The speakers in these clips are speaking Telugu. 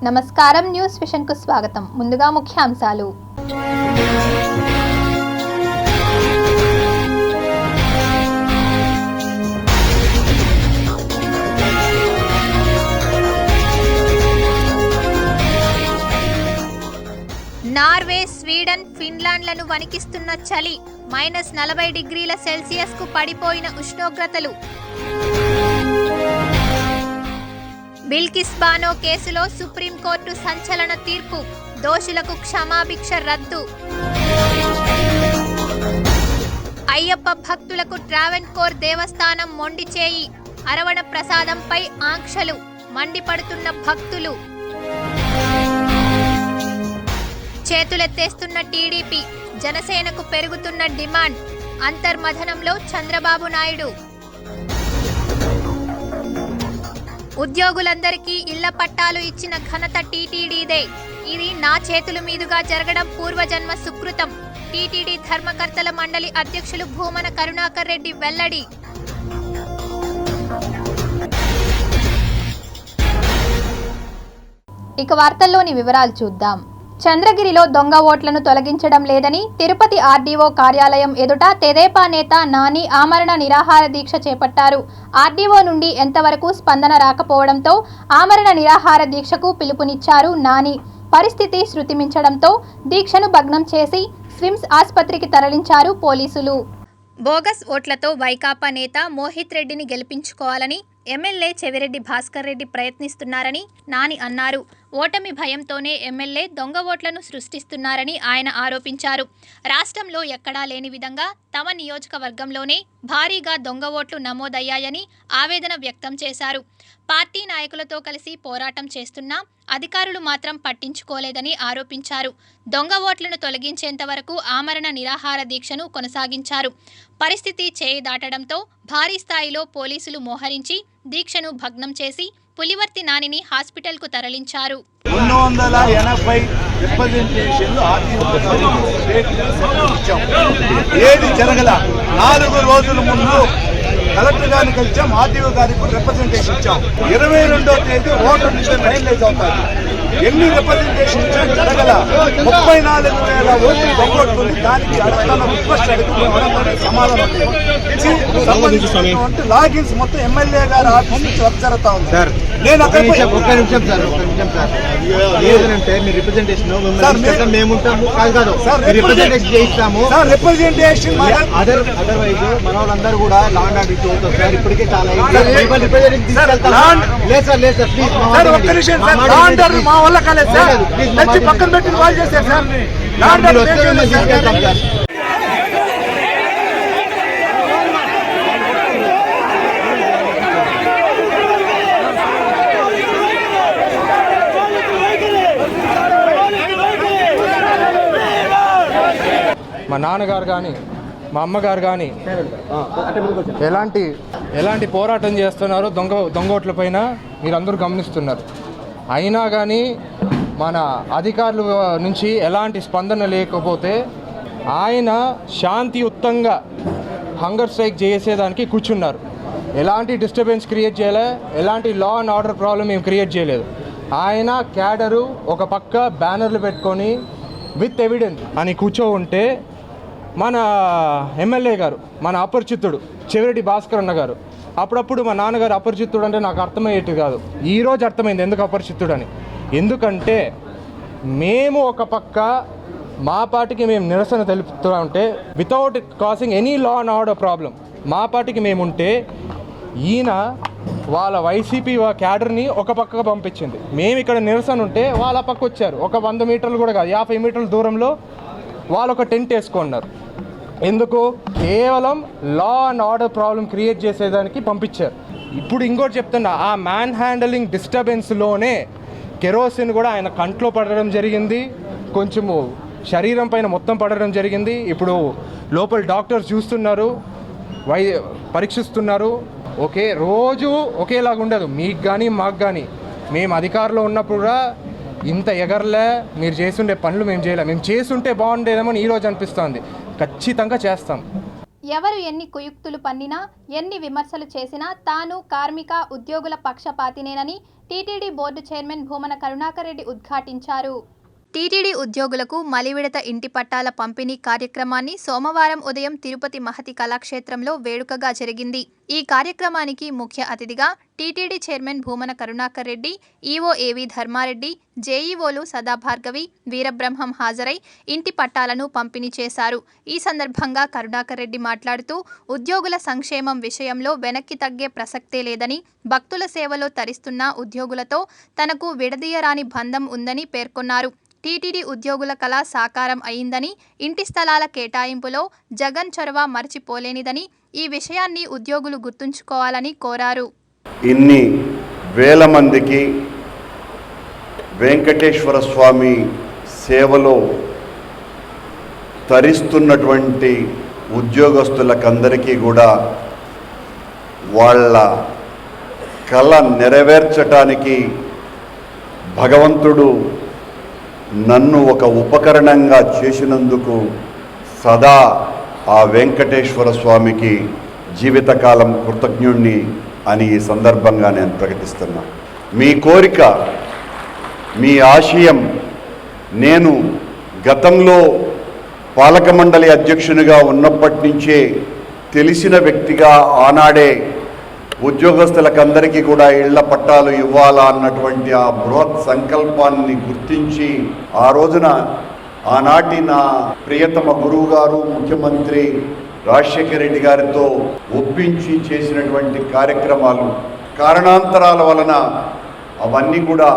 నమస్కారం, న్యూస్ విషన్ కు స్వాగతం. ముందుగా ముఖ్యాంశాలు. నార్వే, స్వీడన్, ఫిన్లాండ్లను వణికిస్తున్న చలి. -40 డిగ్రీల సెల్సియస్కు పడిపోయిన ఉష్ణోగ్రతలు. బిల్కిస్ బానో కేసులో సుప్రీంకోర్టు సంచలన తీర్పు. దోషులకు క్షమాభిక్ష రద్దు. అయ్యప్ప భక్తులకు ట్రావెన్కోర్ దేవస్థానం మొండి చేయి. అరవణ ప్రసాదంపై ఆంక్షలు. మండిపడుతున్న భక్తులు. చేతులెత్తేస్తున్న టీడీపీ. జనసేనకు పెరుగుతున్న డిమాండ్. అంతర్మథనంలో చంద్రబాబు నాయుడు. ఉద్యోగులందరికీ ఇళ్ల పట్టాలు ఇచ్చిన ఘనత టీటీడీదే. ఇది నా చేతుల మీదుగా జరగడం పూర్వజన్మ సుకృతం. టీటీడీ ధర్మకర్తల మండలి అధ్యక్షులు భూమన కరుణాకర్ రెడ్డి వెల్లడి. ఇక వార్తల్లోని వివరాలు చూద్దాం. చంద్రగిరిలో దొంగ ఓట్లను తొలగించడం లేదని తిరుపతి ఆర్డీఓ కార్యాలయం ఎదుట తెదేపా నేత నాని ఆమరణ నిరాహార దీక్ష చేపట్టారు. ఆర్డీఓ నుండి ఎంతవరకు స్పందన రాకపోవడంతో ఆమరణ నిరాహార దీక్షకు పిలుపునిచ్చారు నాని. పరిస్థితి శృతిమించడంతో దీక్షను భగ్నం చేసి స్విమ్స్ ఆసుపత్రికి తరలించారు పోలీసులు. బోగస్ ఓట్లతో వైకాపా నేత మోహిత్ రెడ్డిని గెలిపించుకోవాలని ఎమ్మెల్యే చెవిరెడ్డి భాస్కర్ రెడ్డి ప్రయత్నిస్తున్నారని నాని అన్నారు. ఓటమి భయంతోనే ఎమ్మెల్యే దొంగ ఓట్లను సృష్టిస్తున్నారని ఆయన ఆరోపించారు. రాష్ట్రంలో ఎక్కడా లేని విధంగా తమ నియోజకవర్గంలోనే భారీగా దొంగ ఓట్లు నమోదయ్యాయని ఆవేదన వ్యక్తం చేశారు. పార్టీ నాయకులతో కలిసి పోరాటం చేస్తున్నా అధికారులు మాత్రం పట్టించుకోలేదని ఆరోపించారు. దొంగ ఓట్లను తొలగించేంత వరకు ఆమరణ నిరాహార దీక్షను కొనసాగించారు. పరిస్థితి చేయి దాటడంతో భారీ స్థాయిలో పోలీసులు మోహరించి దీక్షను భగ్నం చేసి పులివర్తి నానిని హాస్పిటల్కు తరలించారు. 380 రిప్రజెంటేషన్లు ఏది జరగల. 4 రోజుల ముందు కలెక్టర్ గారిని కలిసాం, ఆర్టీఓ గారికి రిప్రజెంటేషన్ ఇచ్చాం. 22వ తేదీ ఓటర్ లిస్ట్ ఫైనలైజ్ అవుతారు. ఎన్ని రిప్రజెంటేషన్ ఇచ్చా జరగల. 34,000 ఓట్లు దొంగొట్టుకుంది. దానికి అడుగుతున్న రిక్వెస్ట్ అడుగుతున్న సమాధానం సంబంధించినటువంటి లాగిన్స్ మొత్తం ఎమ్మెల్యే గారి ఆఫీస్ నుంచి వర్క్ జరుగుతా ఉంది. నేను రిప్రజెంటేషన్ మన వాళ్ళందరూ కూడా లాండ్ ఆర్డర్ అవుతారు సార్. ఇప్పటికే చాలా మా వల్ల కాలేదు సార్. పక్కన పెట్టి కాల్ చేశారు సార్. మా నాన్నగారు కానీ మా అమ్మగారు కానీ ఎలాంటి పోరాటం చేస్తున్నారో దొంగ ఓట్ల పైన మీరందరూ గమనిస్తున్నారు. అయినా కానీ మన అధికారుల నుంచి ఎలాంటి స్పందన లేకపోతే ఆయన శాంతియుతంగా హంగర్ స్ట్రైక్ చేసేదానికి కూర్చున్నారు. ఎలాంటి డిస్టర్బెన్స్ క్రియేట్ చేయలే, ఎలాంటి లా అండ్ ఆర్డర్ ప్రాబ్లం ఏం క్రియేట్ చేయలేదు. ఆయన క్యాడరు ఒక పక్క బ్యానర్లు పెట్టుకొని విత్ ఎవిడెన్స్ అని కూర్చో ఉంటే మన ఎమ్మెల్యే గారు, మన అపరిచితుడు చెవిరెడ్డి భాస్కర్ అన్న గారు, అప్పుడప్పుడు మా నాన్నగారు అపరిచితుడు అంటే నాకు అర్థమయ్యేది కాదు. ఈరోజు అర్థమైంది ఎందుకు అపరిచితుడు అని. ఎందుకంటే మేము ఒక పక్క మా పార్టీకి మేము నిరసన తెలుపుతూ ఉంటే without causing any law and order problem మా పార్టీకి మేముంటే ఈయన వాళ్ళ వైసీపీ క్యాడర్ని ఒక పక్కకు పంపించింది. మేము ఇక్కడ నిరసన ఉంటే వాళ్ళ పక్క వచ్చారు. ఒక 100 మీటర్లు కూడా కాదు, 50 మీటర్ల దూరంలో వాళ్ళు ఒక టెంట్ వేసుకున్నారు. ఎందుకు? కేవలం law and order problem create చేసేదానికి పంపించారు. ఇప్పుడు ఇంకోటి చెప్తున్నా, ఆ మ్యాన్ హ్యాండలింగ్ డిస్టర్బెన్స్లోనే కెరోసిన్ కూడా ఆయన కంట్లో పడడం జరిగింది, కొంచెము శరీరం పైన మొత్తం పడడం జరిగింది. ఇప్పుడు లోపల డాక్టర్స్ చూస్తున్నారు, పరీక్షిస్తున్నారు. ఓకే, రోజు ఒకేలాగా ఉండదు. మీకు కానీ మాకు కానీ మేము అధికారంలో ఉన్నప్పుడు కూడా ఇంత ఎగరలే. మీరు చేస్తుండే పనులు మేము చేయలే. మేము చేస్తుంటే బాగుండేదేమో ఈరోజు అనిపిస్తుంది. ఖచ్చితంగా చేస్తాం. ఎవరు ఎన్ని కుయుక్తులు పన్నినా, ఎన్ని విమర్శలు చేసినా తాను కార్మిక ఉద్యోగుల పక్షపాతినేనని TTD board chairman Bhumana Karunakar Reddy ఉద్ఘాటించారు. టీటీడీ ఉద్యోగులకు మలివిడత ఇంటి పట్టాల పంపిణీ కార్యక్రమాన్ని సోమవారం ఉదయం తిరుపతి మహతి కళాక్షేత్రంలో వేడుకగా జరిగింది. ఈ కార్యక్రమానికి ముఖ్య అతిథిగా TTD chairman Bhumana Karunakar Reddy, EO A V Dharmareddy, జేఈఓలు Sada Bhargavi, Veerabrahmam హాజరై ఇంటి పట్టాలను పంపిణీ చేశారు. ఈ సందర్భంగా కరుణాకర్ రెడ్డి మాట్లాడుతూ ఉద్యోగుల సంక్షేమం విషయంలో వెనక్కి తగ్గే ప్రసక్తే లేదని, భక్తుల సేవలో తరిస్తున్న ఉద్యోగులతో తనకు విడదీయరాని బంధం ఉందని పేర్కొన్నారు. టీటీడీ ఉద్యోగుల కళ సాకారం అయిందని, ఇంటి స్థలాల కేటాయింపులో జగన్ చొరవ మర్చిపోలేనిదని, ఈ విషయాన్ని ఉద్యోగులు గుర్తుంచుకోవాలని కోరారు. ఇన్ని వేల మందికి వెంకటేశ్వర స్వామి సేవలో తరిస్తున్నటువంటి ఉద్యోగస్తులకందరికీ కూడా వాళ్ళ కళ నెరవేర్చటానికి భగవంతుడు నన్ను ఒక ఉపకరణంగా చేసినందుకు సదా ఆ వెంకటేశ్వర స్వామికి జీవితకాలం కృతజ్ఞుణ్ణి అని ఈ సందర్భంగా నేను ప్రకటిస్తున్నా. మీ కోరిక, మీ ఆశయం నేను గతంలో పాలక మండలి అధ్యక్షునిగా ఉన్నప్పటి నుంచే తెలిసిన వ్యక్తిగా ఆనాడే ఉద్యోగస్తులకందరికీ కూడా ఇళ్ల పట్టాలు ఇవ్వాలా అన్నటువంటి ఆ బృహత్ సంకల్పాన్ని గుర్తించి ఆ రోజున ఆనాటి నా ప్రియతమ గురువు గారు ముఖ్యమంత్రి రాజశేఖర రెడ్డి గారితో ఒప్పించి చేసినటువంటి కార్యక్రమాలు కారణాంతరాల వలన అవన్నీ కూడా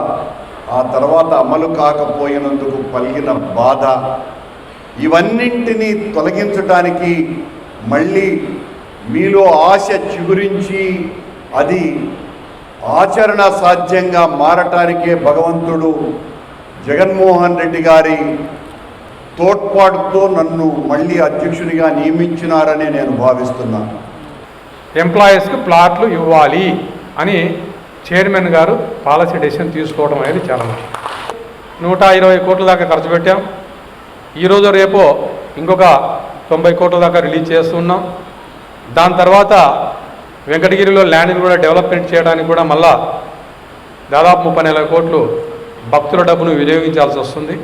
ఆ తర్వాత అమలు కాకపోయినందుకు కలిగిన బాధ, ఇవన్నింటినీ తొలగించడానికి మళ్ళీ మీలో ఆశ చిగురించి అది ఆచరణ సాధ్యంగా మారటానికే భగవంతుడు జగన్మోహన్ రెడ్డి గారి తోడ్పాటుతో నన్ను మళ్ళీ అధ్యక్షుడిగా నియమించినారని నేను భావిస్తున్నాను. ఎంప్లాయీస్కి ప్లాట్లు ఇవ్వాలి అని చైర్మన్ గారు పాలసీ డెసిషన్ తీసుకోవడం అనేది చాలా మంచి. 120 కోట్ల దాకా ఖర్చు పెట్టాం. ఈరోజు రేపో ఇంకొక 90 కోట్ల దాకా రిలీజ్ చేస్తున్నాం. దాని తర్వాత వెంకటగిరిలో ల్యాండ్ని కూడా డెవలప్మెంట్ చేయడానికి కూడా మళ్ళా దాదాపు 30-40 కోట్లు భక్తుల డబ్బును వినియోగించాల్సి వస్తుంది.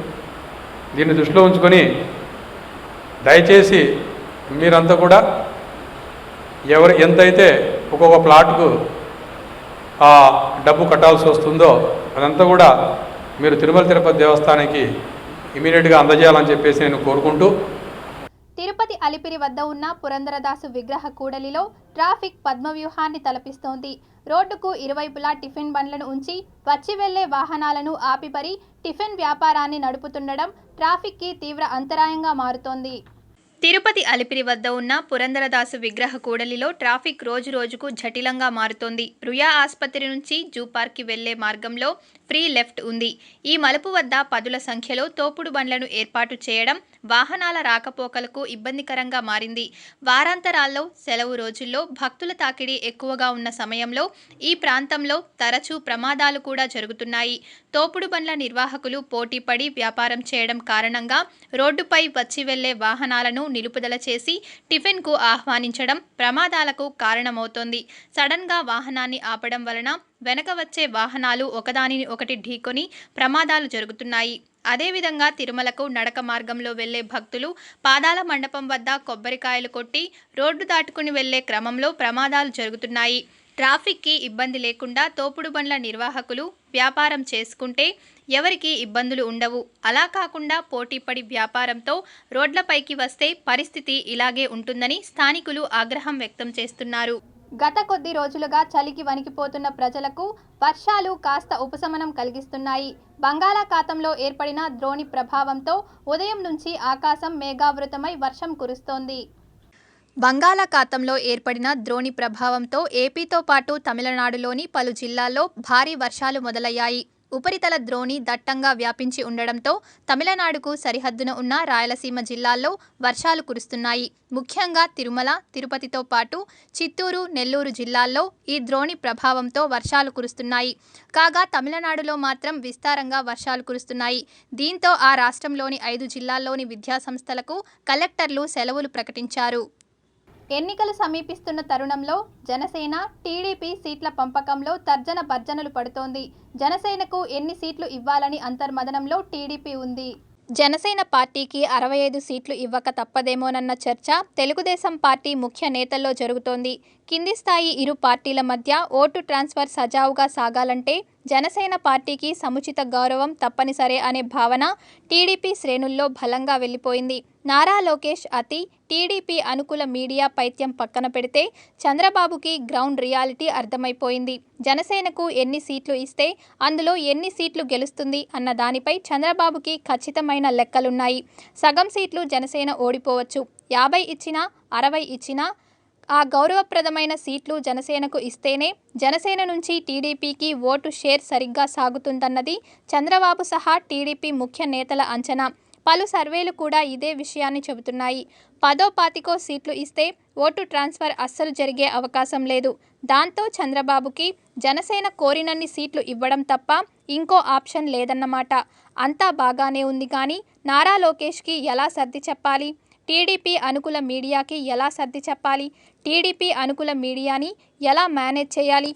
దీన్ని దృష్టిలో ఉంచుకొని దయచేసి మీరంతా కూడా ఎంతైతే ఒక్కొక్క ప్లాట్కు ఆ డబ్బు కట్టాల్సి వస్తుందో అదంతా కూడా మీరు తిరుమల తిరుపతి దేవస్థానానికి ఇమీడియట్గా అందజేయాలని చెప్పేసి నేను కోరుకుంటూ, తిరుపతి అలిపిరి వద్ద ఉన్న పురందరదాసు విగ్రహ కూడలిలో ట్రాఫిక్ పద్మవ్యూహాన్ని తలపిస్తోంది. రోడ్డుకు ఇరువైపులా టిఫిన్ బండ్లను ఉంచి వచ్చి వెళ్లే వాహనాలను ఆపిపరి టిఫిన్ వ్యాపారాన్ని నడుపుతుండడం ట్రాఫిక్కి తీవ్ర అంతరాయంగా మారుతోంది. తిరుపతి అలిపిరి వద్ద ఉన్న పురందరదాసు విగ్రహ కూడలిలో ట్రాఫిక్ రోజు రోజుకు జటిలంగా మారుతోంది. రుయా ఆసుపత్రి నుంచి జూ పార్క్కి వెళ్లే మార్గంలో ఫ్రీ లెఫ్ట్ ఉంది. ఈ మలుపు వద్ద పదుల సంఖ్యలో తోపుడు బండ్లను ఏర్పాటు చేయడం వాహనాల రాకపోకలకు ఇబ్బందికరంగా మారింది. వారాంతరాల్లో, సెలవు రోజుల్లో భక్తుల తాకిడి ఎక్కువగా ఉన్న సమయంలో ఈ ప్రాంతంలో తరచూ ప్రమాదాలు కూడా జరుగుతున్నాయి. తోపుడు బండ్ల నిర్వాహకులు పోటీపడి వ్యాపారం చేయడం కారణంగా రోడ్డుపై వచ్చి వెళ్లే వాహనాలను నిలుపుదల చేసి టిఫిన్కు ఆహ్వానించడం ప్రమాదాలకు కారణమవుతోంది. సడన్గా వాహనాన్ని ఆపడం వలన వెనక వచ్చే వాహనాలు ఒకదానిని ఒకటి ఢీకొని ప్రమాదాలు జరుగుతున్నాయి. అదేవిధంగా తిరుమలకు నడక మార్గంలో వెళ్లే భక్తులు పాదాల మండపం వద్ద కొబ్బరికాయలు కొట్టి రోడ్డు దాటుకుని వెళ్లే క్రమంలో ప్రమాదాలు జరుగుతున్నాయి. ట్రాఫిక్కి ఇబ్బంది లేకుండా తోపుడు బండ్ల నిర్వాహకులు వ్యాపారం చేసుకుంటే ఎవరికీ ఇబ్బందులు ఉండవు. అలా కాకుండా పోటీపడి వ్యాపారంతో రోడ్లపైకి వస్తే పరిస్థితి ఇలాగే ఉంటుందని స్థానికులు ఆగ్రహం వ్యక్తం చేస్తున్నారు. గత కొద్ది రోజులుగా చలికి వణికిపోతున్న ప్రజలకు వర్షాలు కాస్త ఉపశమనం కలిగిస్తున్నాయి. బంగాళాఖాతంలో ఏర్పడిన ద్రోణి ప్రభావంతో ఉదయం నుంచి ఆకాశం మేఘావృతమై వర్షం కురుస్తోంది. బంగాళాఖాతంలో ఏర్పడిన ద్రోణి ప్రభావంతో ఏపీతో పాటు తమిళనాడులోని పలు జిల్లాల్లో భారీ వర్షాలు మొదలయ్యాయి. ఉపరితల ద్రోణి దట్టంగా వ్యాపించి ఉండడంతో తమిళనాడుకు సరిహద్దున ఉన్న రాయలసీమ జిల్లాల్లో వర్షాలు కురుస్తున్నాయి. ముఖ్యంగా తిరుమల, తిరుపతితో పాటు చిత్తూరు, నెల్లూరు జిల్లాల్లో ఈ ద్రోణి ప్రభావంతో వర్షాలు కురుస్తున్నాయి. కాగా తమిళనాడులో మాత్రం విస్తారంగా వర్షాలు కురుస్తున్నాయి. దీంతో ఆ రాష్ట్రంలోని 5 జిల్లాల్లోని విద్యాసంస్థలకు కలెక్టర్లు సెలవులు ప్రకటించారు. ఎన్నికలు సమీపిస్తున్న తరుణంలో జనసేన టీడీపీ సీట్ల పంపకంలో తర్జన భర్జనలు పడుతోంది. జనసేనకు ఎన్ని సీట్లు ఇవ్వాలని అంతర్మథనంలో టీడీపీ ఉంది. జనసేన పార్టీకి 65 సీట్లు ఇవ్వక తప్పదేమోనన్న చర్చ తెలుగుదేశం పార్టీ ముఖ్య నేతల్లో జరుగుతోంది. కింది స్థాయి ఇరు పార్టీల మధ్య ఓటు ట్రాన్స్ఫర్ సజావుగా సాగాలంటే జనసేన పార్టీకి సముచిత గౌరవం తప్పనిసరే అనే భావన టీడీపీ శ్రేణుల్లో బలంగా వెళ్లిపోయింది. నారా లోకేష్ అతి టీడీపీ అనుకూల మీడియా పైత్యం పక్కన పెడితే చంద్రబాబుకి గ్రౌండ్ రియాలిటీ అర్థమైపోయింది. జనసేనకు ఎన్ని సీట్లు ఇస్తే అందులో ఎన్ని సీట్లు గెలుస్తుంది అన్న దానిపై చంద్రబాబుకి ఖచ్చితమైన లెక్కలున్నాయి. సగం సీట్లు జనసేన ఓడిపోవచ్చు. 50 ఇచ్చినా 60 ఇచ్చినా ఆ గౌరవప్రదమైన సీట్లు జనసేనకు ఇస్తేనే జనసేన నుంచి టీడీపీకి ఓటు షేర్ సరిగ్గా సాగుతుందన్నది చంద్రబాబు సహా టీడీపీ ముఖ్య నేతల అంచనా. పలు సర్వేలు కూడా ఇదే విషయాన్ని చెబుతున్నాయి. 10-25 సీట్లు ఇస్తే ఓటు ట్రాన్స్ఫర్ అస్సలు జరిగే అవకాశం లేదు. దాంతో చంద్రబాబుకి జనసేన కోరినన్ని సీట్లు ఇవ్వడం తప్ప ఇంకో ఆప్షన్ లేదన్నమాట. అంతా బాగానే ఉంది కానీ నారా లోకేష్కి ఎలా సర్ది చెప్పాలి? టీడీపీ అనుకూల మీడియాకి ఎలా సర్ది చెప్పాలి? టీడీపీ అనుకూల మీడియాని ఎలా మేనేజ్ చేయాలి?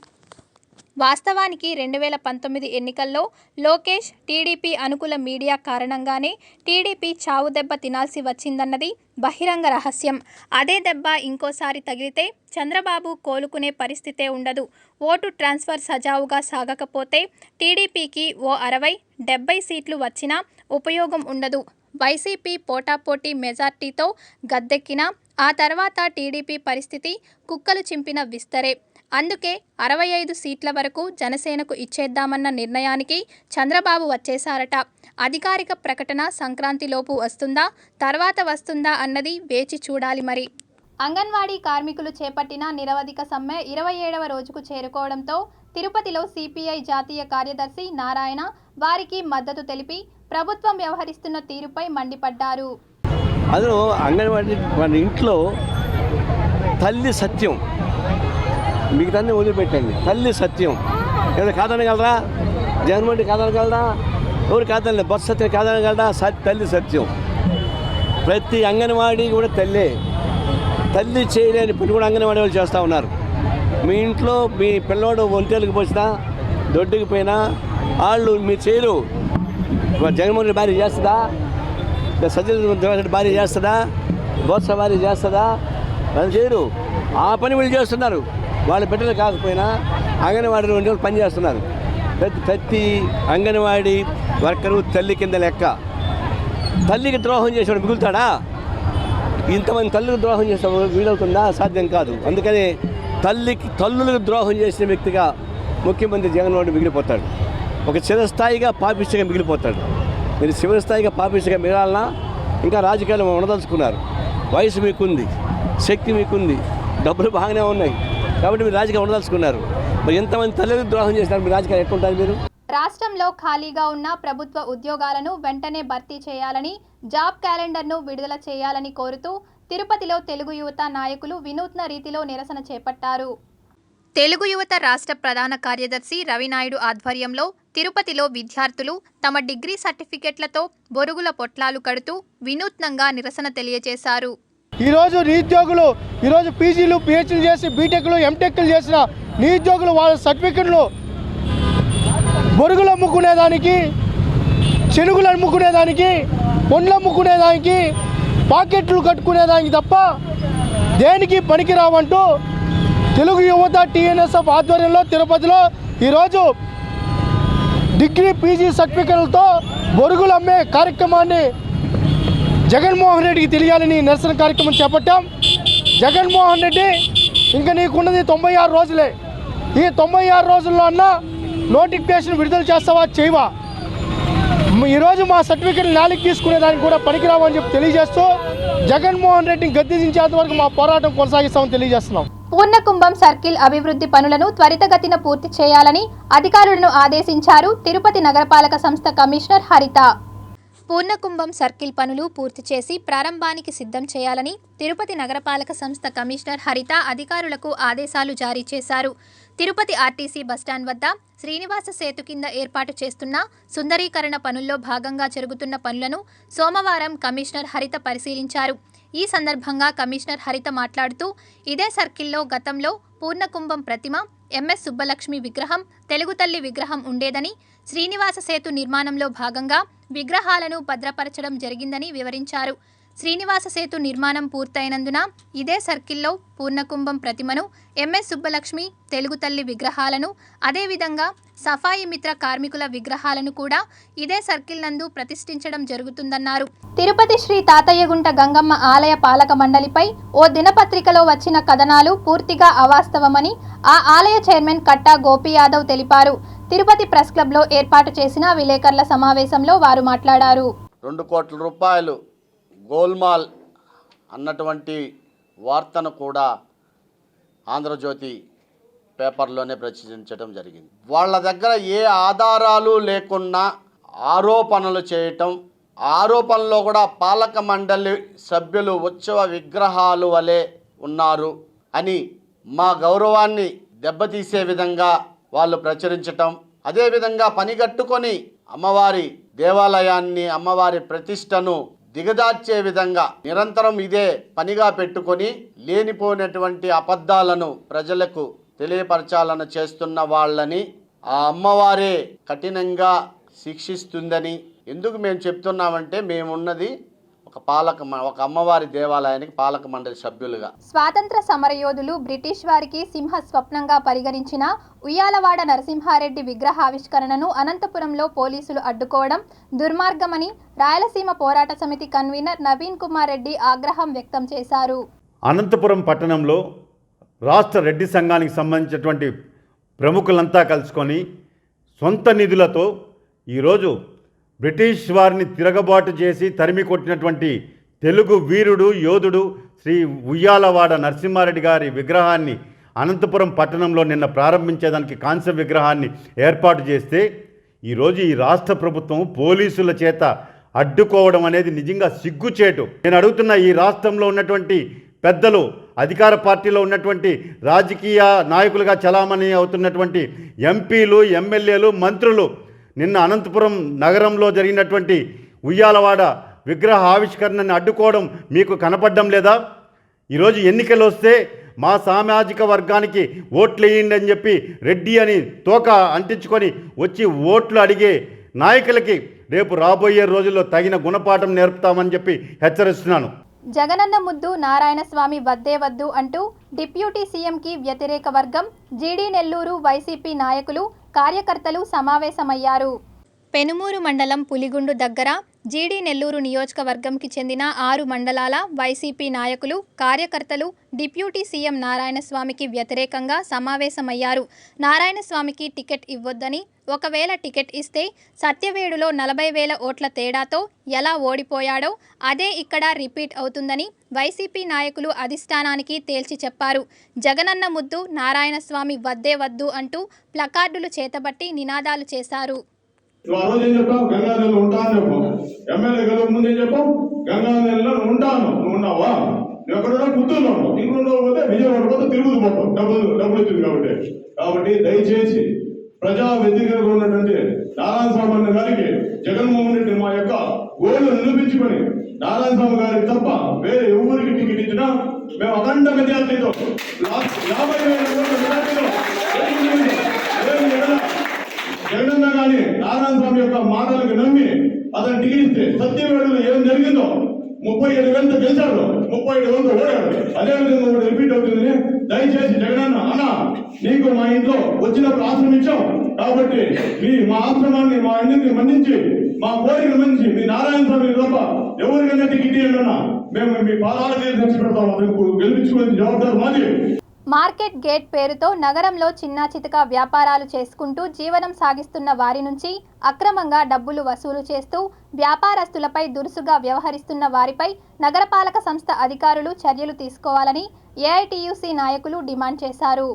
వాస్తవానికి 2019 ఎన్నికల్లో లోకేష్ టీడీపీ అనుకూల మీడియా కారణంగానే టీడీపీ చావు దెబ్బ తినాల్సి వచ్చిందన్నది బహిరంగ రహస్యం. అదే దెబ్బ ఇంకోసారి తగిలితే చంద్రబాబు కోలుకునే పరిస్థితే ఉండదు. ఓటు ట్రాన్స్ఫర్ సజావుగా సాగకపోతే టీడీపీకి ఓ 60-70 సీట్లు వచ్చినా ఉపయోగం ఉండదు. వైసీపీ పోటాపోటీ మెజార్టీతో గద్దెక్కినా ఆ తర్వాత టీడీపీ పరిస్థితి కుక్కలు చింపిన విస్తరే. అందుకే 65 సీట్ల వరకు జనసేనకు ఇచ్చేద్దామన్న నిర్ణయానికి చంద్రబాబు వచ్చేశారట. అధికారిక ప్రకటన సంక్రాంతిలోపు వస్తుందా, తర్వాత వస్తుందా అన్నది వేచి చూడాలి మరి. అంగన్వాడీ కార్మికులు చేపట్టిన నిరవధిక సమ్మె 27వ రోజుకు చేరుకోవడంతో తిరుపతిలో సిపిఐ జాతీయ కార్యదర్శి నారాయణ వారికి మద్దతు తెలిపి ప్రభుత్వం వ్యవహరిస్తున్న తీరుపై మండిపడ్డారు. అందులో అంగన్వాడీ మన ఇంట్లో తల్లి సత్యం, మిగతాన్ని వదిలిపెట్టండి. తల్లి సత్యం ఎవరు కాదనగలరా? జగన్మోహన్ రెడ్డి కాదనగలరా? ఎవరు కాదనలేదు. బొత్స సత్యం కాదనగలరా? తల్లి సత్యం. ప్రతి అంగన్వాడీ కూడా తల్లే. తల్లి చేయలేని పని కూడా అంగన్వాడీ వాళ్ళు చేస్తూ ఉన్నారు. మీ ఇంట్లో మీ పిల్లోడు ఒంటేలకు పోసినా దొడ్డుకి పోయినా వాళ్ళు మీరు చేయరు. జగన్మోహన్ రెడ్డి భార్య చేస్తుందా? సత్యనారాయణ భార్య చేస్తుందా? బొత్స భార్య చేస్తుందా? వాళ్ళు చేయరు. ఆ పని వీళ్ళు చేస్తున్నారు. వాళ్ళ బిడ్డలు కాకపోయినా అంగన్వాడీ 2 రోజులు పని చేస్తున్నారు. ప్రతి అంగన్వాడీ వర్కరు తల్లి కింద లెక్క. తల్లికి ద్రోహం చేసేవాడు మిగులుతాడా? ఇంతమంది తల్లికి ద్రోహం చేసే వీలవుతుందా? సాధ్యం కాదు. అందుకని తల్లులకు ద్రోహం చేసిన వ్యక్తిగా ముఖ్యమంత్రి జగన్మోహన్ రెడ్డి మిగిలిపోతాడు. ఒక చిరస్థాయిగా పాపిష్టిగా మిగిలిపోతాడు. మీరు చివరిస్థాయిగా పాపిష్టిగా మిగలాలన్నా ఇంకా రాజకీయాలు ఉండదలుచుకున్నారు. వయసు మీకుంది, శక్తి మీకుంది, డబ్బులు బాగానే ఉన్నాయి కాబట్టి మీరు రాజకీయాలు ఉండదలుచుకున్నారు. మరి ఎంతమంది తల్లికి ద్రోహం చేసినారు? మీరు రాజకీయాలు ఎట్లుంటారు? మీరు రాష్ట్రంలో ఖాళీగా ఉన్న ప్రభుత్వ ఉద్యోగాలను వెంటనే భర్తీ చేయాలని, జాబ్ క్యాలెండర్ను విడుదల చేయాలని కోరుతూ తిరుపతిలో తెలుగు యువత నాయకులు వినూత్న రీతిలో నిరసన చేపట్టారు. తెలుగు యువత రాష్ట్ర ప్రధాన కార్యదర్శి రవినాయుడు ఆధ్వర్యంలో తిరుపతిలో విద్యార్థులు తమ డిగ్రీ సర్టిఫికెట్లతో బొరుగుల పొట్లాలు కడుతూ వినూత్నంగా నిరసన తెలియజేశారు. ఈరోజు నిరుద్యోగులు పీజీలు, పిహెచ్డీలు చేసి బీటెక్లు, ఎంటెక్లు చేసిన నిరుద్యోగులు వాళ్ళ సర్టిఫికెట్లు బొరుగులు అమ్ముకునేదానికి, శనుగులు అమ్ముకునేదానికి, పండ్లు అమ్ముకునేదానికి, పాకెట్లు కట్టుకునేదానికి తప్ప దేనికి పనికిరావంటూ తెలుగు యువత టీఎన్ఎస్ఎఫ్ ఆధ్వర్యంలో తిరుపతిలో ఈరోజు డిగ్రీ పీజీ సర్టిఫికెట్లతో బొరుగులు అమ్మే కార్యక్రమాన్ని జగన్మోహన్ రెడ్డికి తెలియాలని నిరసన కార్యక్రమం చేపట్టాం. జగన్మోహన్ రెడ్డి ఇంకా నీకున్నది 96 రోజులే. ఈ 96 రోజుల్లో అన్నా నోటిఫికేషన్ విడుదల చేస్తావా, చేయవా? ఈరోజు మా సర్టిఫికెట్ నాలికి తీసుకునేదానికి కూడా పనికిరావని చెప్పి తెలియజేస్తూ జగన్మోహన్ రెడ్డిని గద్దెదించేంత వరకు మా పోరాటం కొనసాగిస్తామని తెలియజేస్తున్నాం. పూర్ణకుంభం సర్కిల్ అభివృద్ధి పనులను త్వరితగతిన పూర్తి చేయాలని అధికారులను ఆదేశించారు తిరుపతి నగరపాలక సంస్థ కమిషనర్ హరిత. పూర్ణకుంభం సర్కిల్ పనులు పూర్తి చేసి ప్రారంభానికి సిద్ధం చేయాలని తిరుపతి నగరపాలక సంస్థ కమిషనర్ హరిత అధికారులకు ఆదేశాలు జారీ చేశారు. తిరుపతి ఆర్టీసీ బస్టాండ్ వద్ద శ్రీనివాస సేతు కింద ఏర్పాటు చేస్తున్న సుందరీకరణ పనుల్లో భాగంగా జరుగుతున్న పనులను సోమవారం కమిషనర్ హరిత పరిశీలించారు. ఈ సందర్భంగా కమిషనర్ హరిత మాట్లాడుతూ ఇదే సర్కిల్లో గతంలో పూర్ణకుంభం ప్రతిమ, ఎంఎస్ సుబ్బలక్ష్మి విగ్రహం, తెలుగు తల్లి విగ్రహం ఉండేదని, శ్రీనివాస సేతు నిర్మాణంలో భాగంగా విగ్రహాలను భద్రపరచడం జరిగిందని వివరించారు. శ్రీనివాస సేతు నిర్మాణం పూర్తయినందున ఇదే సర్కిల్లో పూర్ణకుంభం ప్రతిమను, ఎంఎస్ సుబ్బలక్ష్మి, తెలుగు తల్లి విగ్రహాలను, అదేవిధంగా సఫాయి మిత్ర కార్మికుల విగ్రహాలను కూడా ఇదే సర్కిల్ నందు ప్రతిష్ఠించడం జరుగుతుందన్నారు. తిరుపతి శ్రీ తాతయ్యగుంట గంగమ్మ ఆలయ పాలక మండలిపై ఓ దినపత్రికలో వచ్చిన కథనాలు పూర్తిగా అవాస్తవమని ఆ ఆలయ చైర్మన్ కట్టా గోపి యాదవ్ తెలిపారు. తిరుపతి ప్రెస్ క్లబ్లో ఏర్పాటు చేసిన విలేకరుల సమావేశంలో వారు మాట్లాడారు. 2 కోట్ల రూపాయలు గోల్మాల్ అన్నటువంటి వార్తను కూడా ఆంధ్రజ్యోతి పేపర్లోనే ప్రచురించడం జరిగింది. వాళ్ళ దగ్గర ఏ ఆధారాలు లేకున్నా ఆరోపణలు చేయటం, ఆరోపణలో కూడా పాలక మండలి సభ్యులు ఉత్సవ విగ్రహాలు వలె ఉన్నారు అని మా గౌరవాన్ని దెబ్బతీసే విధంగా వాళ్ళు ప్రచురించటం, అదేవిధంగా పనిగట్టుకొని అమ్మవారి దేవాలయాన్ని, అమ్మవారి ప్రతిష్టను దిగజార్చే విధంగా నిరంతరం ఇదే పనిగా పెట్టుకొని లేనిపోయినటువంటి అబద్ధాలను ప్రజలకు తెలియపరచాలని చేస్తున్న వాళ్ళని ఆ అమ్మవారే కఠినంగా శిక్షిస్తుందని. ఎందుకు మేము చెప్తున్నామంటే మేమున్నది ఒక అమ్మవారి దేవాలయానికి పాలక మండలి సభ్యులుగా. స్వాతంత్ర సమరయోధులు బ్రిటిష్ వారికి సింహ స్వప్నంగా పరిగణించిన ఉయ్యాలవాడ నరసింహారెడ్డి విగ్రహావిష్కరణను అనంతపురంలో పోలీసులు అడ్డుకోవడం దుర్మార్గమని రాయలసీమ పోరాట సమితి కన్వీనర్ నవీన్ కుమార్ రెడ్డి ఆగ్రహం వ్యక్తం చేశారు. అనంతపురం పట్టణంలో రాష్ట్ర రెడ్డి సంఘానికి సంబంధించినటువంటి ప్రముఖులంతా కలుసుకొని సొంత నిధులతో ఈరోజు బ్రిటిష్ వారిని తిరగబాటు చేసి తరిమి కొట్టినటువంటి తెలుగు వీరుడు, యోధుడు శ్రీ ఉయ్యాలవాడ నరసింహారెడ్డి గారి విగ్రహాన్ని అనంతపురం పట్టణంలో నిన్న ప్రారంభించేదానికి కాంస్య విగ్రహాన్ని ఏర్పాటు చేస్తే ఈరోజు ఈ రాష్ట్ర ప్రభుత్వం పోలీసుల చేత అడ్డుకోవడం అనేది నిజంగా సిగ్గుచేటు. నేను అడుగుతున్న ఈ రాష్ట్రంలో ఉన్నటువంటి పెద్దలు, అధికార పార్టీలో ఉన్నటువంటి రాజకీయ నాయకులుగా చలామణి అవుతున్నటువంటి ఎంపీలు, ఎమ్మెల్యేలు, మంత్రులు నిన్న అనంతపురం నగరంలో జరిగినటువంటి ఉయ్యాలవాడ విగ్రహ ఆవిష్కరణని అడ్డుకోవడం మీకు కనపడడం లేదా? ఈరోజు ఎన్నికలు వస్తే మా సామాజిక వర్గానికి ఓట్లు వేయండి అని చెప్పి రెడ్డి అని తోక అంటించుకొని వచ్చి ఓట్లు అడిగే నాయకులకి రేపు రాబోయే రోజుల్లో తగిన గుణపాఠం నేర్పుతామని చెప్పి హెచ్చరిస్తున్నాను. జగనన్న ముద్దు నారాయణస్వామి వద్దే వద్దు అంటూ డిప్యూటీ సీఎంకి వ్యతిరేక వర్గం, జీడీ నెల్లూరు వైసీపీ నాయకులు, కార్యకర్తలు సమావేశమయ్యారు. పెనుమూరు మండలం పులిగుండు దగ్గర జీడీ నెల్లూరు నియోజకవర్గంకి చెందిన 6 మండలాల వైసీపీ నాయకులు, కార్యకర్తలు డిప్యూటీ సీఎం నారాయణస్వామికి వ్యతిరేకంగా సమావేశమయ్యారు. నారాయణస్వామికి టికెట్ ఇవ్వొద్దని, ఒకవేళ టికెట్ ఇస్తే సత్యవేడులో 40,000 ఓట్ల తేడాతో ఎలా ఓడిపోయాడో అదే ఇక్కడ రిపీట్ అవుతుందని వైసీపీ నాయకులు అధిష్టానానికి తేల్చి చెప్పారు. జగనన్న ముద్దు నారాయణస్వామి వద్దే వద్దు అంటూ ప్లకార్డులు చేతబట్టి నినాదాలు చేశారు. నువ్వు ఆ రోజు ఏం చెప్పావు? గంగానదిలో ఉంటాను చెప్పు. ఎమ్మెల్యే గెలవ ముందే చెప్పావు గంగానదిలో ఉంటాను. నువ్వు ఉన్నావా? నువ్వు ఎక్కడున్నా పుత్తూరులో ఉన్నావు. ఇంట్లో పోతే విజయవాడ పోతే తిరుగుతూ పోతావు. డబ్బులు వచ్చింది కాబట్టి దయచేసి ప్రజా వ్యతిరేకంగా ఉన్నటువంటి నారాయణ స్వామి గారికి జగన్మోహన్ రెడ్డి మా యొక్క గోళ్లు నిరూపించుకొని నారాయణ స్వామి గారికి తప్ప వేరే ఎవరికి టికెట్ ఇచ్చినా మేము అఖండ మెజార్టీతో 50,000 ఓట్ల మెజార్టీతో జగనన్న గాని నారాయణ స్వామి యొక్క మాటలకు నమ్మి అతను టికెట్ ఇస్తే సత్యవేడులో ఏం జరిగిందో 37,000 గెలిచాడు, 37,000 ఓడాడు. అదేవిధంగా కూడా రిపీట్ అవుతుందని దయచేసి జగనన్న అన్న నీకు మా ఇంట్లో వచ్చినప్పుడు ఆశ్రమించాం కాబట్టి మా ఆశ్రమాన్ని, మా అన్నింటిని మన్నించి, మా కోరికను మన్నించి మీ నారాయణ స్వామి తప్ప ఎవరికైనా టికెట్ ఇవ్వండి, మేము మీ పాదాల మీద తెచ్చి పెడతాం. గెలిపించుకునే జవాబారు మాది. మార్కెట్ గేట్ పేరుతో నగరంలో చిన్నా చితక వ్యాపారాలు చేసుకుంటూ జీవనం సాగిస్తున్న వారి నుంచి అక్రమంగా డబ్బులు వసూలు చేస్తూ వ్యాపారస్తులపై దురుసుగా వ్యవహరిస్తున్న వారిపై నగరపాలక సంస్థ అధికారులు చర్యలు తీసుకోవాలని ఏఐటీయూసీ నాయకులు డిమాండ్ చేశారు.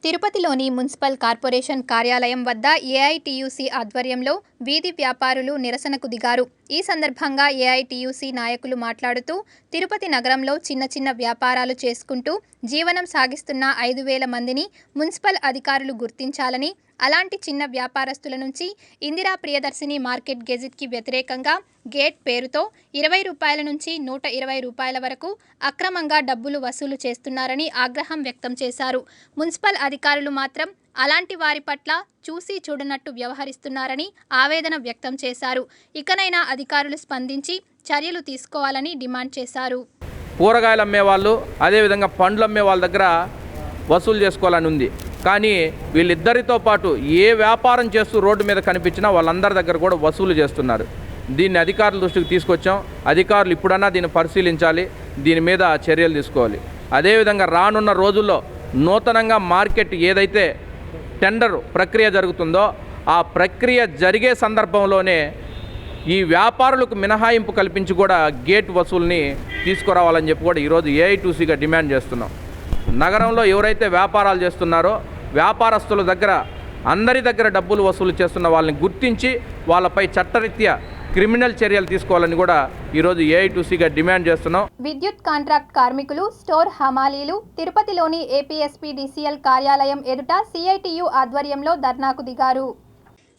తిరుపతిలోని మున్సిపల్ కార్పొరేషన్ కార్యాలయం వద్ద ఏఐటీయూసీ ఆధ్వర్యంలో వీధి వ్యాపారులు నిరసనకు దిగారు. ఈ సందర్భంగా ఏఐటీయూసీ నాయకులు మాట్లాడుతూ తిరుపతి నగరంలో చిన్న చిన్న వ్యాపారాలు చేసుకుంటూ జీవనం సాగిస్తున్న 5,000 మందిని మున్సిపల్ అధికారులు గుర్తించాలని, అలాంటి చిన్న వ్యాపారస్తుల నుంచి ఇందిరా ప్రియదర్శిని మార్కెట్ గెజిట్కి వ్యతిరేకంగా గేట్ పేరుతో 20 రూపాయల నుంచి 120 రూపాయల వరకు అక్రమంగా డబ్బులు వసూలు చేస్తున్నారని ఆగ్రహం వ్యక్తం చేశారు. మున్సిపల్ అధికారులు మాత్రం అలాంటి వారి పట్ల చూసి చూడనట్టు వ్యవహరిస్తున్నారని ఆవేదన వ్యక్తం చేశారు. ఇకనైనా అధికారులు స్పందించి చర్యలు తీసుకోవాలని డిమాండ్ చేశారు. కూరగాయలు అమ్మేవాళ్ళు అదేవిధంగా పండ్లు అమ్మే వాళ్ళ దగ్గర వసూలు చేసుకోవాలని ఉంది. కానీ వీళ్ళిద్దరితో పాటు ఏ వ్యాపారం చేస్తూ రోడ్డు మీద కనిపించినా వాళ్ళందరి దగ్గర కూడా వసూలు చేస్తున్నారు. దీన్ని అధికారుల దృష్టికి తీసుకొచ్చాం. అధికారులు ఇప్పుడన్నా దీన్ని పరిశీలించాలి, దీని మీద చర్యలు తీసుకోవాలి. అదేవిధంగా రానున్న రోజుల్లో నూతనంగా మార్కెట్ ఏదైతే టెండర్ ప్రక్రియ జరుగుతుందో ఆ ప్రక్రియ జరిగే సందర్భంలోనే ఈ వ్యాపారులకు మినహాయింపు కల్పించి కూడా గేట్ వసూల్ని తీసుకురావాలని చెప్పి కూడా ఈరోజు ఏఐటీసీగా డిమాండ్ చేస్తున్నాం. నగరంలో ఎవరైతే వ్యాపారాలు చేస్తున్నారో వ్యాపారస్తుల దగ్గర అందరి దగ్గర డబ్బులు వసూలు చేస్తున్న వాళ్ళని గుర్తించి వాళ్ళపై చట్టరీత్యా క్రిమినల్ చర్యలు తీసుకోవాలని కూడా ఈరోజు ఏఐటీసీగా డిమాండ్ చేస్తున్నాం. విద్యుత్ కాంట్రాక్ట్ కార్మికులు, స్టోర్ హమాలీలు తిరుపతిలోని ఏపీఎస్పీడీసీఎల్ కార్యాలయం ఎదుట సిఐటియు ఆధ్వర్యంలో ధర్నాకు దిగారు.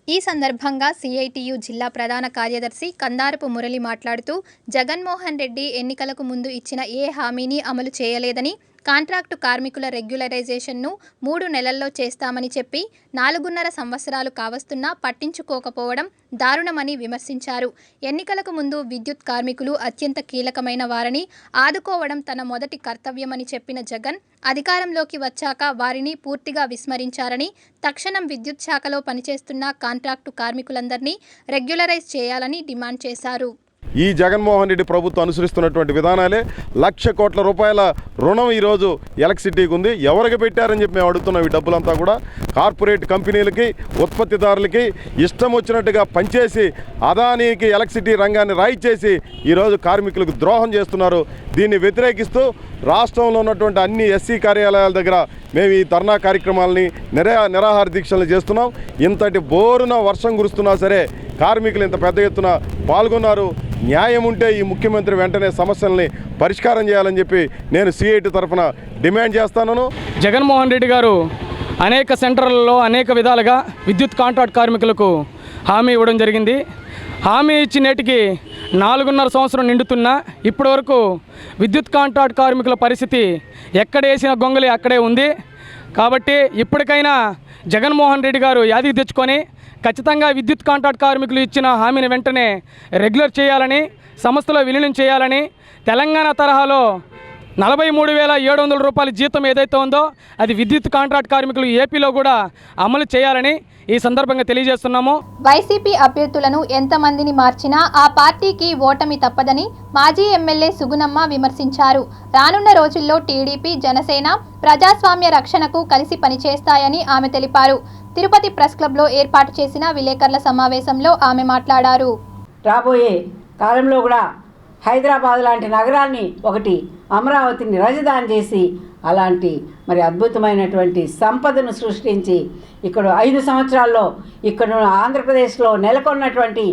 ఈ సందర్భంగా సిఐటియు జిల్లా ప్రధాన కార్యదర్శి కందారపు మురళి మాట్లాడుతూ జగన్మోహన్ రెడ్డి ఎన్నికలకు ముందు ఇచ్చిన ఏ హామీని అమలు చేయలేదని, కాంట్రాక్టు కార్మికుల రెగ్యులరైజేషన్ను 3 నెలల్లో చేస్తామని చెప్పి 4.5 సంవత్సరాలు కావస్తున్నా పట్టించుకోకపోవడం దారుణమని విమర్శించారు. ఎన్నికలకు ముందు విద్యుత్ కార్మికులు అత్యంత కీలకమైన వారని, ఆదుకోవడం తన మొదటి కర్తవ్యమని చెప్పిన జగన్ అధికారంలోకి వచ్చాక వారిని పూర్తిగా విస్మరించారని, తక్షణం విద్యుత్ శాఖలో పనిచేస్తున్న కాంట్రాక్టు కార్మికులందరినీ రెగ్యులరైజ్ చేయాలని డిమాండ్ చేశారు. ఈ జగన్మోహన్ రెడ్డి ప్రభుత్వం అనుసరిస్తున్నటువంటి విధానాలే 1,00,000 కోట్ల రూపాయల రుణం ఈరోజు ఎలక్ట్రిసిటీకి ఉంది. ఎవరికి పెట్టారని చెప్పి మేము అడుగుతున్నాం. ఈ డబ్బులంతా కూడా కార్పొరేట్ కంపెనీలకి, ఉత్పత్తిదారులకి ఇష్టం వచ్చినట్టుగా పనిచేసి అదానీకి ఎలక్ట్రిసిటీ రంగాన్ని రాయిచేసి ఈరోజు కార్మికులకు ద్రోహం చేస్తున్నారు. దీన్ని వ్యతిరేకిస్తూ రాష్ట్రంలో ఉన్నటువంటి అన్ని ఎస్సీ కార్యాలయాల దగ్గర మేము ఈ ధర్నా కార్యక్రమాలని నిరాహార దీక్షలు చేస్తున్నాం. ఇంతటి బోరున వర్షం కురుస్తున్నా సరే కార్మికులు ఇంత పెద్ద ఎత్తున పాల్గొన్నారు. న్యాయం ఉంటే ఈ ముఖ్యమంత్రి వెంటనే సమస్యల్ని పరిష్కారం చేయాలని చెప్పి నేను సిఐటి తరఫున డిమాండ్ చేస్తాను. జగన్మోహన్ రెడ్డి గారు అనేక సెంటర్లలో అనేక విధాలుగా విద్యుత్ కాంట్రాక్ట్ కార్మికులకు హామీ ఇవ్వడం జరిగింది. హామీ ఇచ్చి నేటికి 4.5 సంవత్సరం నిండుతున్నా ఇప్పటివరకు విద్యుత్ కాంట్రాక్ట్ కార్మికుల పరిస్థితి ఎక్కడ వేసిన గొంగలి అక్కడే ఉంది. కాబట్టి ఇప్పటికైనా జగన్మోహన్ రెడ్డి గారు యాదికి తెచ్చుకొని ఖచ్చితంగా విద్యుత్ కాంట్రాక్ట్ కార్మికులు ఇచ్చిన హామీని వెంటనే రెగ్యులర్ చేయాలని, సంస్థలో విలీనం చేయాలని, తెలంగాణ తరహాలో 43,700 రూపాయల జీతం ఏదైతే ఉందో అది విద్యుత్ కాంట్రాక్ట్ కార్మికులు ఏపీలో కూడా అమలు చేయాలని ఈ సందర్భంగా తెలియజేస్తున్నాము. వైసీపీ అభ్యర్థులను ఎంతమందిని మార్చినా ఆ పార్టీకి ఓటమి తప్పదని మాజీ ఎమ్మెల్యే సుగుణమ్మ విమర్శించారు. రానున్న రోజుల్లో టీడీపీ, జనసేన ప్రజాస్వామ్య రక్షణకు కలిసి పనిచేస్తాయని ఆమె తెలిపారు. తిరుపతి ప్రెస్ క్లబ్లో ఏర్పాటు చేసిన విలేకరుల సమావేశంలో ఆమె మాట్లాడారు. రాబోయే కాలంలో కూడా హైదరాబాద్ లాంటి నగరాన్ని ఒకటి అమరావతిని రాజధాని చేసి అలాంటి మరి అద్భుతమైనటువంటి సంపదను సృష్టించి ఇక్కడ 5 సంవత్సరాల్లో ఇక్కడ ఆంధ్రప్రదేశ్లో నెలకొన్నటువంటి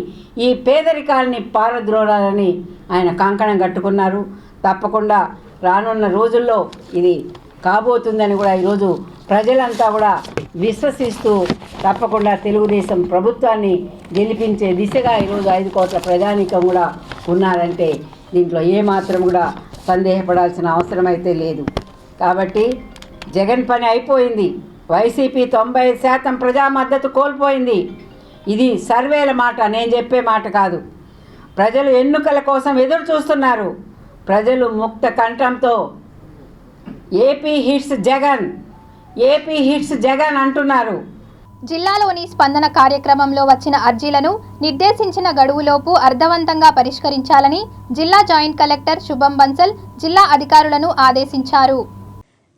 ఈ పేదరికాన్ని పారద్రోలాలని ఆయన కంకణం కట్టుకున్నారు. తప్పకుండా రానున్న రోజుల్లో ఇది కాబోతుందని కూడా ఈరోజు ప్రజలంతా కూడా విశ్వసిస్తూ తప్పకుండా తెలుగుదేశం ప్రభుత్వాన్ని గెలిపించే దిశగా ఈరోజు 5 కోట్ల ప్రజానీకం కూడా ఉన్నారంటే దీంట్లో ఏమాత్రం కూడా సందేహపడాల్సిన అవసరం అయితే లేదు. కాబట్టి జగన్ పని అయిపోయింది. వైసీపీ 95% ప్రజా మద్దతు కోల్పోయింది. ఇది సర్వేల మాట, నేను చెప్పే మాట కాదు. ప్రజలు ఎన్నికల కోసం ఎదురు చూస్తున్నారు. ప్రజలు ముక్త కంఠంతో AP hits Jagan, AP hits Jagan అంటున్నారు. జిల్లాలోని స్పందన కార్యక్రమంలో వచ్చిన అర్జీలను నిర్దేశించిన గడువులోపు అర్థవంతంగా పరిష్కరించాలని జిల్లా జాయింట్ కలెక్టర్ శుభం బన్సల్ జిల్లా అధికారులను ఆదేశించారు.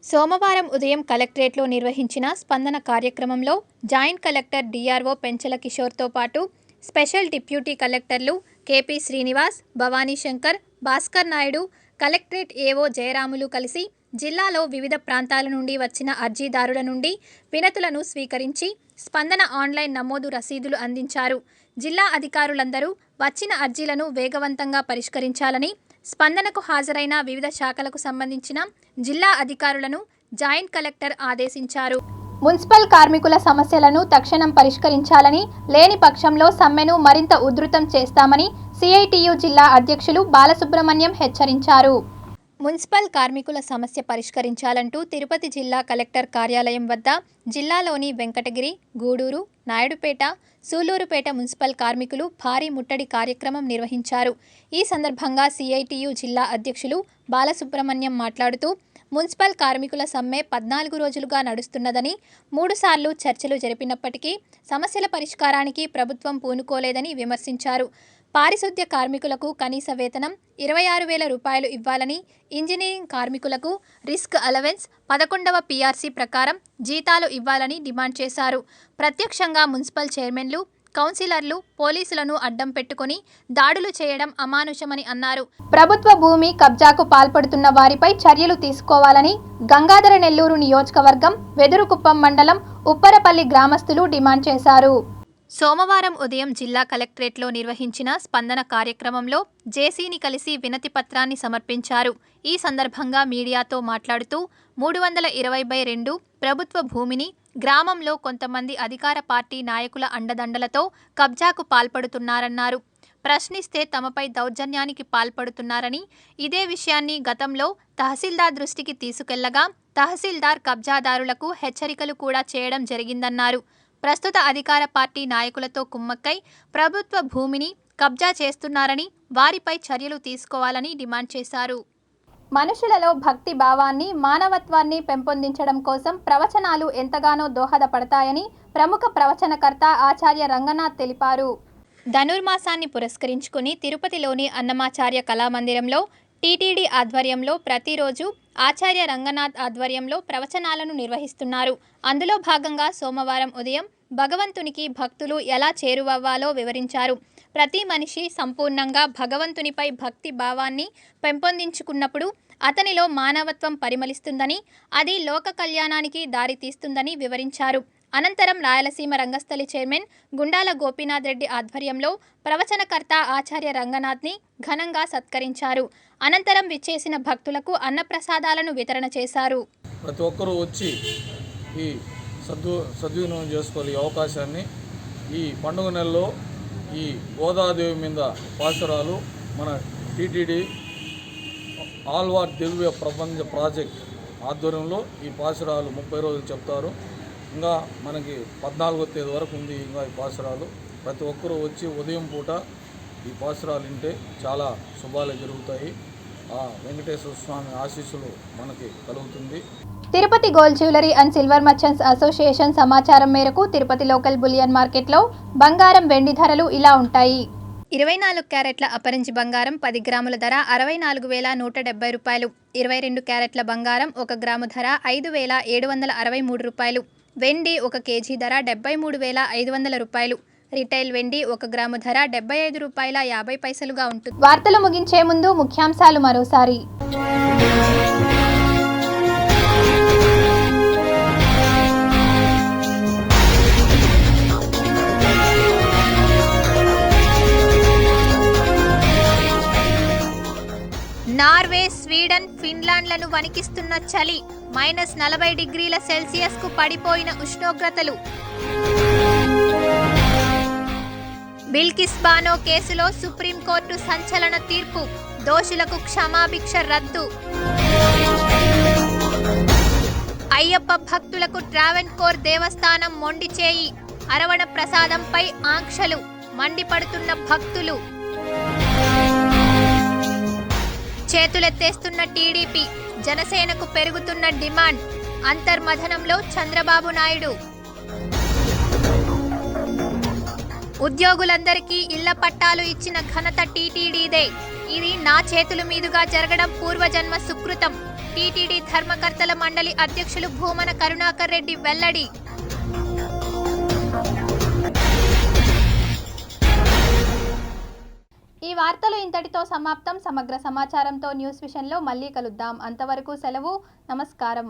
సోమవారం ఉదయం కలెక్టరేట్లో నిర్వహించిన స్పందన కార్యక్రమంలో జాయింట్ కలెక్టర్ డిఆర్ఓ పెంచల కిషోర్తో పాటు స్పెషల్ డిప్యూటీ కలెక్టర్లు కేపీ శ్రీనివాస్, భవానీ శంకర్, భాస్కర్ నాయుడు, కలెక్టరేట్ ఏవో జయరాములు కలిసి జిల్లాలో వివిధ ప్రాంతాల నుండి వచ్చిన అర్జీదారుల నుండి వినతులను స్వీకరించి స్పందన ఆన్లైన్ నమోదు రసీదులు అందించారు. జిల్లా అధికారులందరూ వచ్చిన అర్జీలను వేగవంతంగా పరిష్కరించాలని, స్పందనకు హాజరైన వివిధ శాఖలకు సంబంధించిన జిల్లా అధికారులను జాయింట్ కలెక్టర్ ఆదేశించారు. మున్సిపల్ కార్మికుల సమస్యలను తక్షణం పరిష్కరించాలని, లేని పక్షంలో సమ్మెను మరింత ఉధృతం చేస్తామని సిఐటియు జిల్లా అధ్యక్షులు బాలసుబ్రహ్మణ్యం హెచ్చరించారు. మున్సిపల్ కార్మికుల సమస్య పరిష్కరించాలంటూ తిరుపతి జిల్లా కలెక్టర్ కార్యాలయం వద్ద జిల్లాలోని వెంకటగిరి, గూడూరు, నాయుడుపేట, సూలూరుపేట మున్సిపల్ కార్మికులు భారీ ముట్టడి కార్యక్రమం నిర్వహించారు. ఈ సందర్భంగా సిఐటియు జిల్లా అధ్యక్షులు బాలసుబ్రహ్మణ్యం మాట్లాడుతూ మున్సిపల్ కార్మికుల సమ్మె 14 రోజులుగా నడుస్తున్నదని, 3 సార్లు చర్చలు జరిపినప్పటికీ సమస్యల పరిష్కారానికి ప్రభుత్వం పూనుకోలేదని విమర్శించారు. పారిశుద్ధ్య కార్మికులకు కనీస వేతనం 26,000 రూపాయలు ఇవ్వాలని, ఇంజనీరింగ్ కార్మికులకు రిస్క్ అలవెన్స్ 11వ PRC ప్రకారం జీతాలు ఇవ్వాలని డిమాండ్ చేశారు. ప్రత్యక్షంగా మున్సిపల్ చైర్మన్లు, కౌన్సిలర్లు పోలీసులను అడ్డం పెట్టుకుని దాడులు చేయడం అమానుషమని అన్నారు. ప్రభుత్వ భూమి కబ్జాకు పాల్పడుతున్న వారిపై చర్యలు తీసుకోవాలని గంగాధర నెల్లూరు నియోజకవర్గం వెదురుకుప్పం మండలం ఉప్పరపల్లి గ్రామస్తులు డిమాండ్ చేశారు. సోమవారం ఉదయం జిల్లా కలెక్టరేట్లో నిర్వహించిన స్పందన కార్యక్రమంలో జేసీని కలిసి వినతి పత్రాన్ని సమర్పించారు. ఈ సందర్భంగా మీడియాతో మాట్లాడుతూ 320/2 ప్రభుత్వ భూమిని గ్రామంలో కొంతమంది అధికార పార్టీ నాయకుల అండదండలతో కబ్జాకు పాల్పడుతున్నారన్నారు. ప్రశ్నిస్తే తమపై దౌర్జన్యానికి పాల్పడుతున్నారని, ఇదే విషయాన్ని గతంలో తహసీల్దార్ దృష్టికి తీసుకెళ్లగా తహసీల్దార్ కబ్జాదారులకు హెచ్చరికలు కూడా చేయడం జరిగిందన్నారు. ప్రస్తుత అధికార పార్టీ నాయకులతో కుమ్మక్కై ప్రభుత్వ భూమిని కబ్జా చేస్తున్నారని, వారిపై చర్యలు తీసుకోవాలని డిమాండ్ చేశారు. మనుషులలో భక్తి భావాన్ని, మానవత్వాన్ని పెంపొందించడం కోసం ప్రవచనాలు ఎంతగానో దోహదపడతాయని ప్రముఖ ప్రవచనకర్త ఆచార్య రంగనాథ్ తెలిపారు. ధనుర్మాసాన్ని పురస్కరించుకుని తిరుపతిలోని అన్నమాచార్య కళామందిరంలో టీటీడీ ఆధ్వర్యంలో ప్రతిరోజు ఆచార్య రంగనాథ్ ఆధ్వర్యంలో ప్రవచనాలను నిర్వహిస్తున్నారు. అందులో భాగంగా సోమవారం ఉదయం భగవంతునికి భక్తులు ఎలా చేరువవ్వాలో వివరించారు. ప్రతి మనిషి సంపూర్ణంగా భగవంతునిపై భక్తి భావాన్ని పెంపొందించుకున్నప్పుడు అతనిలో మానవత్వం పరిమళిస్తుందని, అది లోక కళ్యాణానికి దారితీస్తుందని వివరించారు. అనంతరం రాయలసీమ రంగస్థలి చైర్మన్ గుండాల గోపీనాథ్ రెడ్డి ఆధ్వర్యంలో ప్రవచనకర్త ఆచార్య రంగనాథ్ని ఘనంగా సత్కరించారు. అనంతరం విచ్చేసిన భక్తులకు అన్నప్రసాదాలను వితరణ చేశారు. ప్రతి ఒక్కరూ వచ్చి ఈ సద్వినియోగం చేసుకోవాలి. ఈ అవకాశాన్ని ఈ పండుగ నెలలో ఈ గోదాదేవి మీద పాశురాలు మన టీటీడీ ఆల్వార్ దివ్య ప్రపంచ ప్రాజెక్ట్ ఆధ్వర్యంలో ఈ పాశురాలు 30 రోజులు చెప్తారు. ఇంకా మనకి 14వ తేదీ వరకు ఉంది. ఇంకా ఈ పాశురాలు ప్రతి ఒక్కరూ వచ్చి ఉదయం పూట ఈ పాశురాలు వింటే చాలా శుభాలు జరుగుతాయి. ఆ వెంకటేశ్వర స్వామి ఆశీస్సులు మనకి కలుగుతుంది. Tirupati gold jewellery and silver merchants association సమాచారం మేరకు తిరుపతి లోకల్ బులియన్ మార్కెట్లో బంగారం, వెండి ధరలు ఇలా ఉంటాయి. 24 క్యారెట్ల అపరంజి బంగారం 10 గ్రాముల ధర 64,170 రూపాయలు. 22 క్యారెట్ల బంగారం 1 గ్రాము ధర 5,763 రూపాయలు. వెండి 1 కేజీ ధర 73,500 రూపాయలు. రిటైల్ వెండి 1 గ్రాము ధర 75 రూపాయల 50 పైసలుగా ఉంటుంది. వార్తలు ముగించే ముందు ముఖ్యాంశాలు మరోసారి. నార్వే, స్వీడన్, ఫిన్లాండ్లను వణికిస్తున్న చలి. -40 డిగ్రీల సెల్సియస్కు పడిపోయిన ఉష్ణోగ్రతలు. బిల్కిస్ బానో కేసులో సుప్రీంకోర్టు సంచలన తీర్పు. దోషులకు క్షమాభిక్ష రద్దు. అయ్యప్ప భక్తులకు ట్రావెన్కోర్ దేవస్థానం మొండి చేయి. అరవణ ప్రసాదంపై ఆంక్షలు. మండిపడుతున్న భక్తులు. చేతులెత్తేస్తున్న టీడీపీ. జనసేనకు పెరుగుతున్న డిమాండ్. అంతర్మథనంలో చంద్రబాబు నాయుడు. ఉద్యోగులందరికీ ఇళ్ల పట్టాలు ఇచ్చిన ఘనత టీటీడీదే. ఇది నా చేతుల మీదుగా జరగడం పూర్వజన్మ సుకృతం. టీటీడీ ధర్మకర్తల మండలి అధ్యక్షులు భూమన కరుణాకర్ రెడ్డి వెల్లడి. ఈ వార్తలు ఇంతటితో సమాప్తం. సమగ్ర సమాచారంతో న్యూస్ విషన్లో మళ్ళీ కలుద్దాం. అంతవరకు సెలవు. నమస్కారం.